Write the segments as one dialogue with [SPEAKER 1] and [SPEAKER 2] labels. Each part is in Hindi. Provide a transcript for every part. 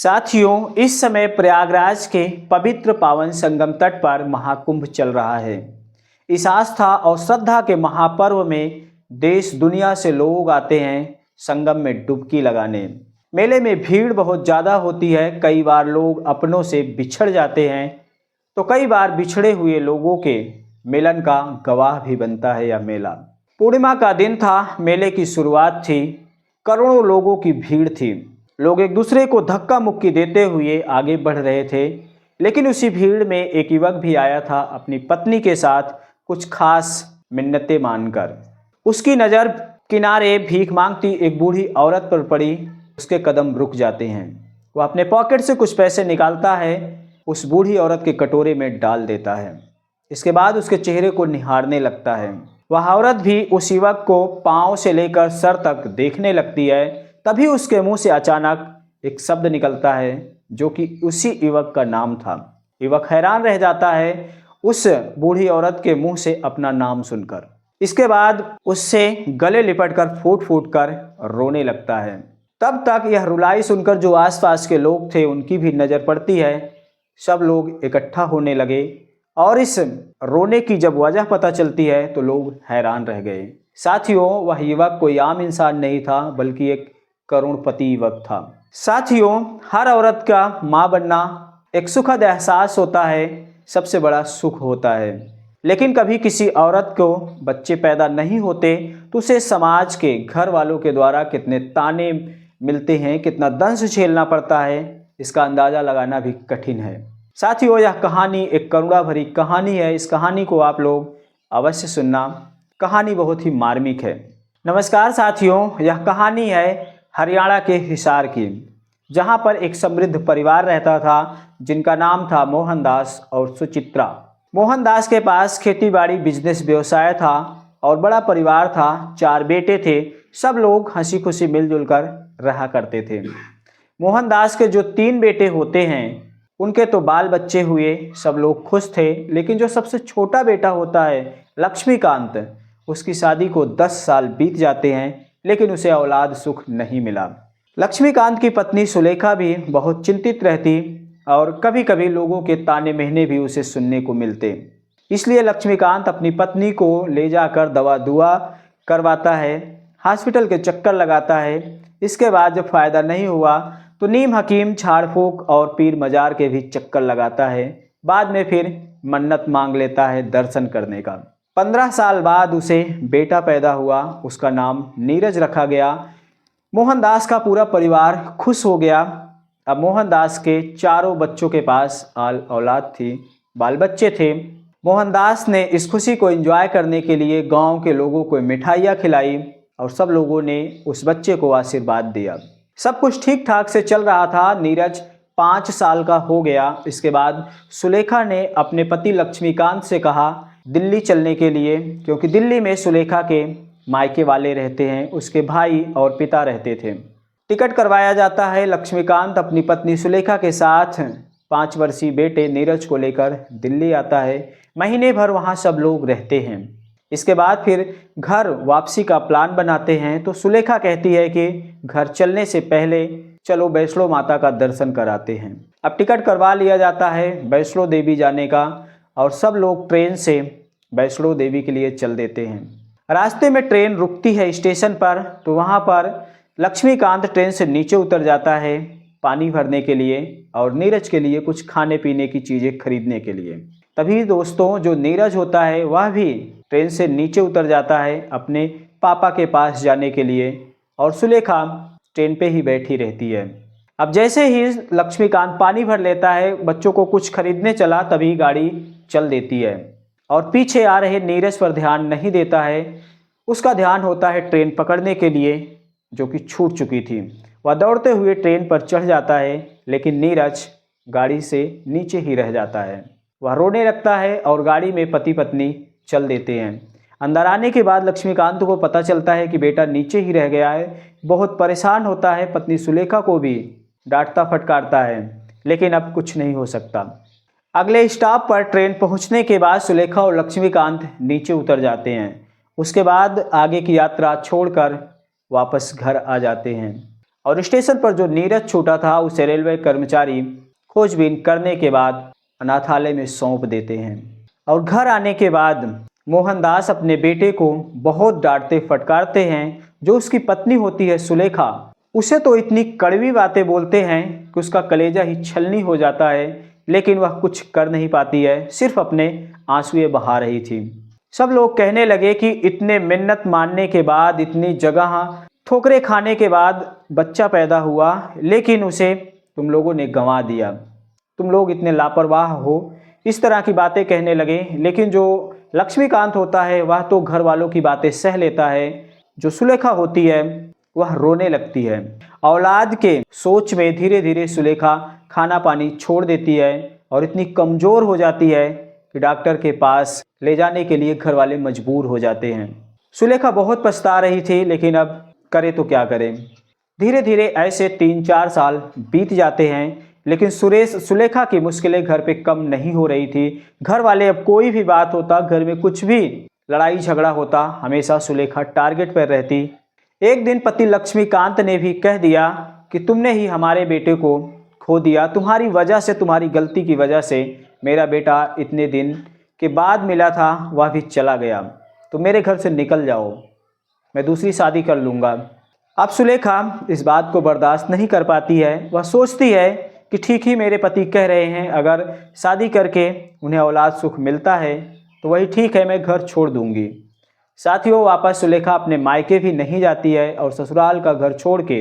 [SPEAKER 1] साथियों, इस समय प्रयागराज के पवित्र पावन संगम तट पर महाकुंभ चल रहा है। इस आस्था और श्रद्धा के महापर्व में देश दुनिया से लोग आते हैं संगम में डुबकी लगाने। मेले में भीड़ बहुत ज़्यादा होती है। कई बार लोग अपनों से बिछड़ जाते हैं तो कई बार बिछड़े हुए लोगों के मिलन का गवाह भी बनता है यह मेला। पूर्णिमा का दिन था, मेले की शुरुआत थी। करोड़ों लोगों की भीड़ थी। लोग एक दूसरे को धक्का मुक्की देते हुए आगे बढ़ रहे थे, लेकिन उसी भीड़ में एक युवक भी आया था अपनी पत्नी के साथ कुछ खास मिन्नतें मानकर। उसकी नज़र किनारे भीख मांगती एक बूढ़ी औरत पर पड़ी। उसके कदम रुक जाते हैं। वह अपने पॉकेट से कुछ पैसे निकालता है, उस बूढ़ी औरत के कटोरे में डाल देता है। इसके बाद उसके चेहरे को निहारने लगता है। वह औरत भी उस युवक को पाँव से लेकर सर तक देखने लगती है। तभी उसके मुंह से अचानक एक शब्द निकलता है जो कि उसी युवक का नाम था। युवक हैरान रह जाता है उस बूढ़ी औरत के मुंह से अपना नाम सुनकर। इसके बाद उससे गले लिपटकर फूट फूट कर रोने लगता है। तब तक यह रुलाई सुनकर जो आसपास के लोग थे उनकी भी नज़र पड़ती है। सब लोग इकट्ठा होने लगे और इस रोने की जब वजह पता चलती है तो लोग हैरान रह गए। साथियों, वह युवक कोई आम इंसान नहीं था बल्कि एक करोड़पति युवक था। साथियों, हर औरत का माँ बनना एक सुखद एहसास होता है, सबसे बड़ा सुख होता है। लेकिन कभी किसी औरत को बच्चे पैदा नहीं होते तो उसे समाज के घर वालों के द्वारा कितने ताने मिलते हैं, कितना दंश झेलना पड़ता है, इसका अंदाज़ा लगाना भी कठिन है। साथियों, यह कहानी एक करुणा भरी कहानी है। इस कहानी को आप लोग अवश्य सुनना। कहानी बहुत ही मार्मिक है। नमस्कार साथियों, यह कहानी है हरियाणा के हिसार की, जहां पर एक समृद्ध परिवार रहता था जिनका नाम था मोहनदास और सुचित्रा। मोहनदास के पास खेतीबाड़ी बिजनेस व्यवसाय था और बड़ा परिवार था। 4 बेटे थे। सब लोग हंसी खुशी मिलजुल कर रहा करते थे। मोहनदास के जो 3 बेटे होते हैं उनके तो बाल बच्चे हुए, सब लोग खुश थे। लेकिन जो सबसे छोटा बेटा होता है लक्ष्मीकांत, उसकी शादी को 10 साल बीत जाते हैं लेकिन उसे औलाद सुख नहीं मिला। लक्ष्मीकांत की पत्नी सुलेखा भी बहुत चिंतित रहती और कभी कभी लोगों के ताने महने भी उसे सुनने को मिलते। इसलिए लक्ष्मीकांत अपनी पत्नी को ले जाकर दवा दुआ करवाता है, हॉस्पिटल के चक्कर लगाता है। इसके बाद जब फ़ायदा नहीं हुआ तो नीम हकीम, झाड़ फूक और पीर मजार के भी चक्कर लगाता है। बाद में फिर मन्नत मांग लेता है दर्शन करने का। 15 साल बाद उसे बेटा पैदा हुआ, उसका नाम नीरज रखा गया। मोहनदास का पूरा परिवार खुश हो गया। अब मोहनदास के चारों बच्चों के पास औलाद थी, बाल बच्चे थे। मोहनदास ने इस खुशी को एंजॉय करने के लिए गांव के लोगों को मिठाइयाँ खिलाई और सब लोगों ने उस बच्चे को आशीर्वाद दिया। सब कुछ ठीक ठाक से चल रहा था। नीरज 5 साल का हो गया। इसके बाद सुलेखा ने अपने पति लक्ष्मीकांत से कहा दिल्ली चलने के लिए, क्योंकि दिल्ली में सुलेखा के मायके वाले रहते हैं, उसके भाई और पिता रहते थे। टिकट करवाया जाता है। लक्ष्मीकांत अपनी पत्नी सुलेखा के साथ 5 वर्षीय बेटे नीरज को लेकर दिल्ली आता है। महीने भर वहाँ सब लोग रहते हैं। इसके बाद फिर घर वापसी का प्लान बनाते हैं तो सुलेखा कहती है कि घर चलने से पहले चलो वैष्णो माता का दर्शन कराते हैं। अब टिकट करवा लिया जाता है वैष्णो देवी जाने का और सब लोग ट्रेन से वैष्णो देवी के लिए चल देते हैं। रास्ते में ट्रेन रुकती है स्टेशन पर, तो वहाँ पर लक्ष्मीकांत ट्रेन से नीचे उतर जाता है पानी भरने के लिए और नीरज के लिए कुछ खाने पीने की चीज़ें खरीदने के लिए। तभी दोस्तों, जो नीरज होता है वह भी ट्रेन से नीचे उतर जाता है अपने पापा के पास जाने के लिए और सुलेखा ट्रेन पे ही बैठी रहती है। अब जैसे ही लक्ष्मीकांत पानी भर लेता है, बच्चों को कुछ खरीदने चला, तभी गाड़ी चल देती है और पीछे आ रहे नीरज पर ध्यान नहीं देता है। उसका ध्यान होता है ट्रेन पकड़ने के लिए जो कि छूट चुकी थी। वह दौड़ते हुए ट्रेन पर चढ़ जाता है लेकिन नीरज गाड़ी से नीचे ही रह जाता है। वह रोने लगता है और गाड़ी में पति पत्नी चल देते हैं। अंदर आने के बाद लक्ष्मीकांत को पता चलता है कि बेटा नीचे ही रह गया है। बहुत परेशान होता है। पत्नी सुलेखा को भी डांटता फटकारता है, लेकिन अब कुछ नहीं हो सकता। अगले स्टॉप पर ट्रेन पहुंचने के बाद सुलेखा और लक्ष्मीकांत नीचे उतर जाते हैं। उसके बाद आगे की यात्रा छोड़कर वापस घर आ जाते हैं। और स्टेशन पर जो नीरज छूटा था उसे रेलवे कर्मचारी खोजबीन करने के बाद अनाथालय में सौंप देते हैं। और घर आने के बाद मोहनदास अपने बेटे को बहुत डांटते फटकारते हैं। जो उसकी पत्नी होती है सुलेखा, उसे तो इतनी कड़वी बातें बोलते हैं कि उसका कलेजा ही छलनी हो जाता है, लेकिन वह कुछ कर नहीं पाती है, सिर्फ अपने आंसुएं बहा रही थी। सब लोग कहने लगे कि इतने मिन्नत मानने के बाद, इतनी जगह ठोकरे खाने के बाद बच्चा पैदा हुआ, लेकिन उसे तुम लोगों ने गंवा दिया, तुम लोग इतने लापरवाह हो। इस तरह की बातें कहने लगे। लेकिन जो लक्ष्मीकांत होता है वह तो घर वालों की बातें सह लेता है। जो सुलेखा होती है वह रोने लगती है। औलाद के सोच में धीरे धीरे सुलेखा खाना पानी छोड़ देती है और इतनी कमज़ोर हो जाती है कि डॉक्टर के पास ले जाने के लिए घर वाले मजबूर हो जाते हैं। सुलेखा बहुत पछता रही थी, लेकिन अब करे तो क्या करें। धीरे धीरे ऐसे 3-4 साल बीत जाते हैं, लेकिन सुलेखा की मुश्किलें घर पे कम नहीं हो रही थी। घर वाले, अब कोई भी बात होता, घर में कुछ भी लड़ाई झगड़ा होता, हमेशा सुलेखा टारगेट पर रहती। एक दिन पति लक्ष्मीकांत ने भी कह दिया कि तुमने ही हमारे बेटे को खो दिया, तुम्हारी वजह से, तुम्हारी गलती की वजह से मेरा बेटा इतने दिन के बाद मिला था, वह भी चला गया, तो मेरे घर से निकल जाओ, मैं दूसरी शादी कर लूँगा। अब सुलेखा इस बात को बर्दाश्त नहीं कर पाती है। वह सोचती है कि ठीक ही मेरे पति कह रहे हैं, अगर शादी करके उन्हें औलाद सुख मिलता है तो वही ठीक है, मैं घर छोड़ दूंगी। साथियों, वापस सुलेखा अपने मायके भी नहीं जाती है और ससुराल का घर छोड़ के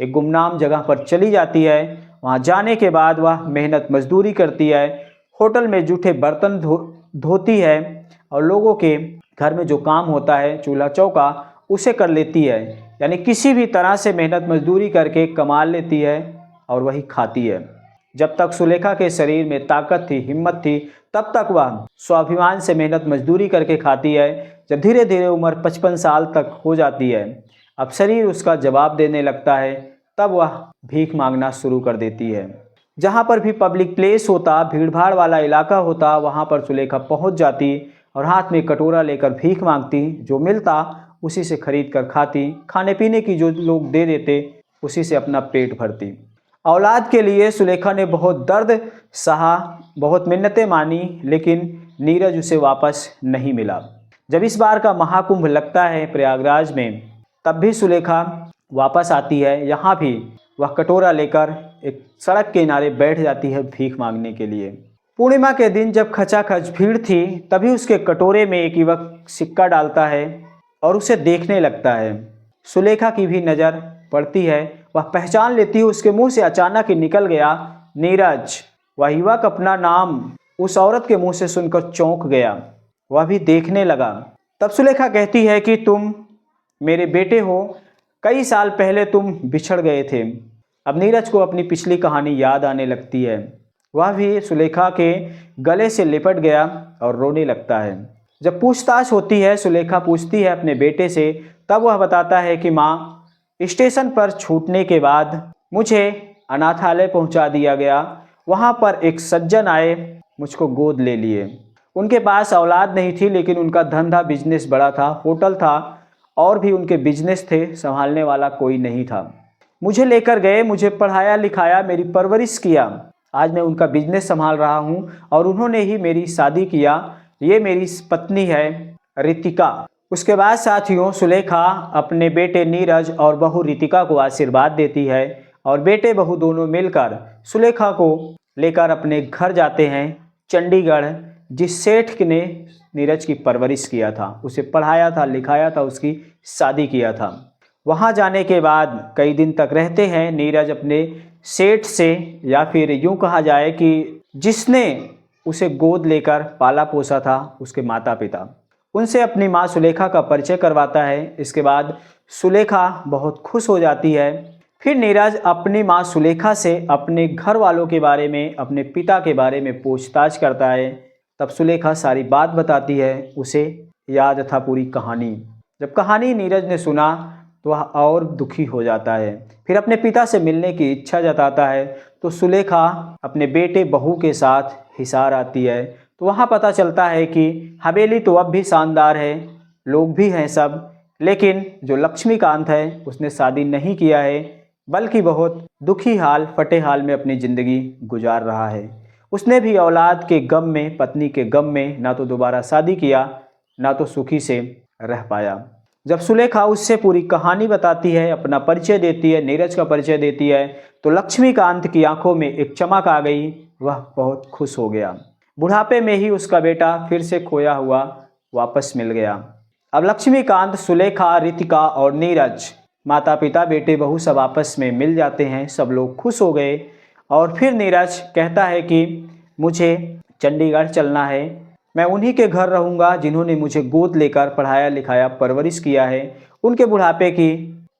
[SPEAKER 1] एक गुमनाम जगह पर चली जाती है। वहां जाने के बाद वह मेहनत मजदूरी करती है, होटल में जूठे बर्तन धोती है और लोगों के घर में जो काम होता है चूल्हा चौका उसे कर लेती है। यानी किसी भी तरह से मेहनत मजदूरी करके कमा लेती है और वही खाती है। जब तक सुलेखा के शरीर में ताकत थी, हिम्मत थी, तब तक वह स्वाभिमान से मेहनत मजदूरी करके खाती है। जब धीरे धीरे उम्र 55 साल तक हो जाती है, अब शरीर उसका जवाब देने लगता है, तब वह भीख मांगना शुरू कर देती है। जहाँ पर भी पब्लिक प्लेस होता, भीड़ भाड़ वाला इलाका होता, वहाँ पर सुलेखा पहुँच जाती और हाथ में कटोरा लेकर भीख मांगती। जो मिलता उसी से खरीद कर खाती, खाने पीने की जो लोग दे देते उसी से अपना पेट भरती। औलाद के लिए सुलेखा ने बहुत दर्द सहा, बहुत मिन्नतें मानी, लेकिन नीरज उसे वापस नहीं मिला। जब इस बार का महाकुंभ लगता है प्रयागराज में, तब भी सुलेखा वापस आती है। यहाँ भी वह कटोरा लेकर एक सड़क के किनारे बैठ जाती है भीख मांगने के लिए। पूर्णिमा के दिन जब खचाखच भीड़ थी, तभी उसके कटोरे में एक युवक सिक्का डालता है और उसे देखने लगता है। सुलेखा की भी नज़र पड़ती है, वह पहचान लेती है। उसके मुंह से अचानक ही निकल गया नीरज। वह युवक अपना नाम उस औरत के मुंह से सुनकर चौंक गया। वह भी देखने लगा। तब सुलेखा कहती है कि तुम मेरे बेटे हो, कई साल पहले तुम बिछड़ गए थे। अब नीरज को अपनी पिछली कहानी याद आने लगती है। वह भी सुलेखा के गले से लिपट गया और रोने लगता है। जब पूछताछ होती है, सुलेखा पूछती है अपने बेटे से, तब वह बताता है कि माँ, स्टेशन पर छूटने के बाद मुझे अनाथालय पहुंचा दिया गया। वहां पर एक सज्जन आए, मुझको गोद ले लिए। उनके पास औलाद नहीं थी, लेकिन उनका धंधा बिजनेस बड़ा था, होटल था और भी उनके बिजनेस थे, संभालने वाला कोई नहीं था। मुझे लेकर गए, मुझे पढ़ाया लिखाया, मेरी परवरिश किया। आज मैं उनका बिजनेस संभाल रहा हूँ और उन्होंने ही मेरी शादी किया। ये मेरी पत्नी है रितिका। उसके बाद साथियों, सुलेखा अपने बेटे नीरज और बहू रितिका को आशीर्वाद देती है और बेटे बहू दोनों मिलकर सुलेखा को लेकर अपने घर जाते हैं चंडीगढ़। जिस सेठ ने नीरज की परवरिश किया था, उसे पढ़ाया था, लिखाया था, उसकी शादी किया था। वहाँ जाने के बाद कई दिन तक रहते हैं नीरज अपने सेठ से, या फिर यूँ कहा जाए कि जिसने उसे गोद लेकर पाला पोसा था, उसके माता पिता, उनसे अपनी माँ सुलेखा का परिचय करवाता है। इसके बाद सुलेखा बहुत खुश हो जाती है। फिर नीरज अपनी माँ सुलेखा से अपने घर वालों के बारे में, अपने पिता के बारे में पूछताछ करता है। तब सुलेखा सारी बात बताती है, उसे याद था पूरी कहानी। जब कहानी नीरज ने सुना तो वह और दुखी हो जाता है। फिर अपने पिता से मिलने की इच्छा जताता है। तो सुलेखा अपने बेटे बहू के साथ हिसार आती है। तो वहाँ पता चलता है कि हवेली तो अब भी शानदार है, लोग भी हैं सब, लेकिन जो लक्ष्मीकांत है उसने शादी नहीं किया है। बल्कि बहुत दुखी हाल फटे हाल में अपनी ज़िंदगी गुजार रहा है। उसने भी औलाद के गम में, पत्नी के गम में ना तो दोबारा शादी किया, ना तो सुखी से रह पाया। जब सुलेखा उससे पूरी कहानी बताती है, अपना परिचय देती है, नीरज का परिचय देती है, तो लक्ष्मीकांत की आंखों में एक चमक आ गई। वह बहुत खुश हो गया। बुढ़ापे में ही उसका बेटा फिर से खोया हुआ वापस मिल गया। अब लक्ष्मीकांत, सुलेखा, रितिका और नीरज, माता पिता बेटे बहू सब आपस में मिल जाते हैं। सब लोग खुश हो गए और फिर नीरज कहता है कि मुझे चंडीगढ़ चलना है, मैं उन्हीं के घर रहूँगा जिन्होंने मुझे गोद लेकर पढ़ाया लिखाया परवरिश किया है। उनके बुढ़ापे की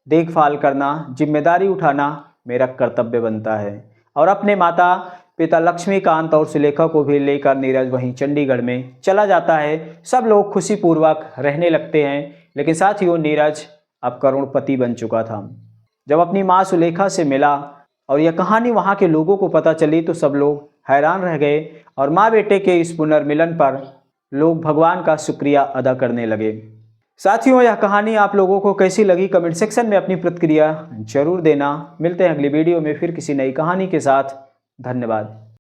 [SPEAKER 1] देखभाल करना, जिम्मेदारी उठाना मेरा कर्तव्य बनता है। और अपने माता पिता लक्ष्मीकांत और सुलेखा को भी लेकर नीरज वहीं चंडीगढ़ में चला जाता है। सब लोग खुशीपूर्वक रहने लगते हैं। लेकिन साथियों, नीरज अब करोड़पति बन चुका था। जब अपनी माँ सुलेखा से मिला और यह कहानी वहाँ के लोगों को पता चली तो सब लोग हैरान रह गए और माँ बेटे के इस पुनर्मिलन पर लोग भगवान का शुक्रिया अदा करने लगे। साथियों, यह कहानी आप लोगों को कैसी लगी कमेंट सेक्शन में अपनी प्रतिक्रिया जरूर देना। मिलते हैं अगली वीडियो में फिर किसी नई कहानी के साथ। धन्यवाद।